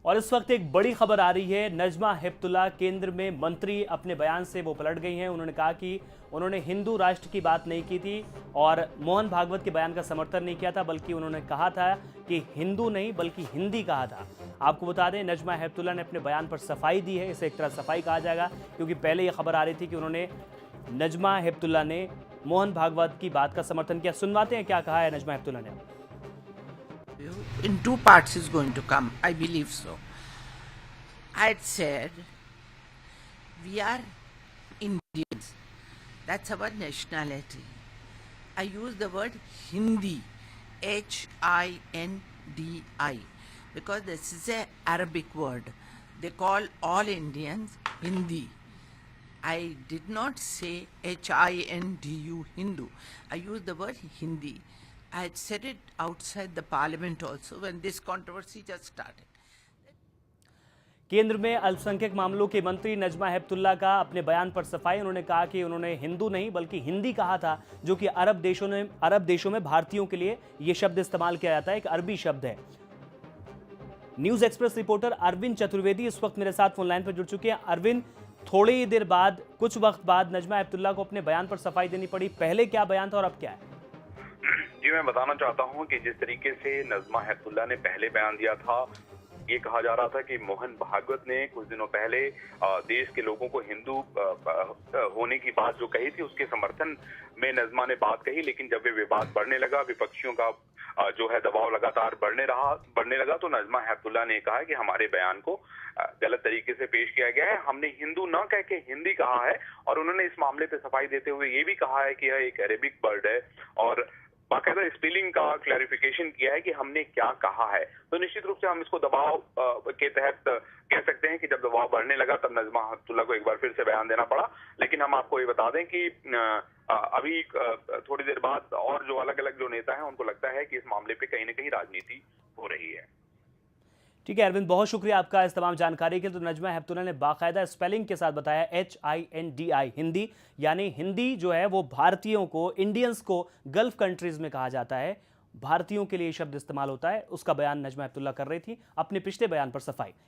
और इस वक्त एक बड़ी खबर आ रही है। नजमा हेपतुल्लाह केंद्र में मंत्री अपने बयान से वो पलट गई हैं। उन्होंने कहा कि उन्होंने हिंदू राष्ट्र की बात नहीं की थी और मोहन भागवत के बयान का समर्थन नहीं किया था, बल्कि उन्होंने कहा था कि हिंदू नहीं बल्कि हिंदी कहा था। आपको बता दें, नजमा हेपतुल्लाह ने अपने बयान पर सफाई दी है। इसे एक तरह सफाई कहा जाएगा, क्योंकि पहले ये खबर आ रही थी कि उन्होंने नजमा हेपतुल्लाह ने मोहन भागवत की बात का समर्थन किया। सुनवाते हैं क्या कहा है नजमा हेपतुल्लाह ने। In two parts is going to come, I believe so. I had said we are Indians. That's our nationality. I use the word Hindi, Hindi, because this is an Arabic word. They call all Indians Hindi. I did not say Hindu, Hindu. I used the word Hindi. I had said it outside the parliament also when this controversy just started. केंद्र में अल्पसंख्यक मामलों के मंत्री नजमा हेपतुल्लाह का अपने बयान पर सफाई। उन्होंने कहा कि उन्होंने हिंदू नहीं बल्कि हिंदी कहा था, जो कि अरब देशों में भारतीयों के लिए यह शब्द इस्तेमाल किया जाता है, एक अरबी शब्द है। News express reporter Arvind Chaturvedi इस वक्त मेरे साथ फोन लाइन पर जुड़ चुके हैं। अरविंद, थोड़ी ही देर बाद, कुछ वक्त बाद नजमा हेपतुल्लाह को अपने बयान पर सफाई देनी पड़ी। पहले क्या बयान था और अब क्या है? जी, मैं बताना चाहता हूं कि जिस तरीके से नजमा हेपतुल्लाह ने पहले बयान दिया था, ये कहा जा रहा था कि मोहन भागवत ने कुछ दिनों पहले देश के लोगों को हिंदू होने की बात जो कही थी, उसके समर्थन में नजमा ने बात कही। लेकिन जब ये विवाद बढ़ने लगा, विपक्षियों का जो है दबाव लगातार बढ़ने लगा, तो नजमा हेपतुल्लाह ने कहा कि हमारे बयान को गलत तरीके से पेश किया गया है, हमने हिंदू न कह के हिंदी कहा है। और उन्होंने इस मामले पे सफाई देते हुए ये भी कहा है कि यह एक अरेबिक वर्ड है और बाकायदा स्पेलिंग का क्लैरिफिकेशन किया है कि हमने क्या कहा है। तो निश्चित रूप से हम इसको दबाव के तहत कह सकते हैं कि जब दबाव बढ़ने लगा तब नजमा हेपतुल्लाह को एक बार फिर से बयान देना पड़ा। लेकिन हम आपको ये बता दें कि अभी थोड़ी देर बाद और जो अलग अलग जो नेता हैं, उनको लगता है कि इस मामले पे कहीं ना कहीं राजनीति हो रही है। ठीक है अरविंद, बहुत शुक्रिया आपका इस तमाम जानकारी के लिए। तो नजमा हेपतुल्लाह ने बाकायदा स्पेलिंग के साथ बताया HINDI, हिंदी, यानी हिंदी जो है वो भारतीयों को, इंडियंस को गल्फ कंट्रीज में कहा जाता है, भारतीयों के लिए शब्द इस्तेमाल होता है। उसका बयान नजमा हेपतुल्लाह कर रही थी, अपने पिछले बयान पर सफाई।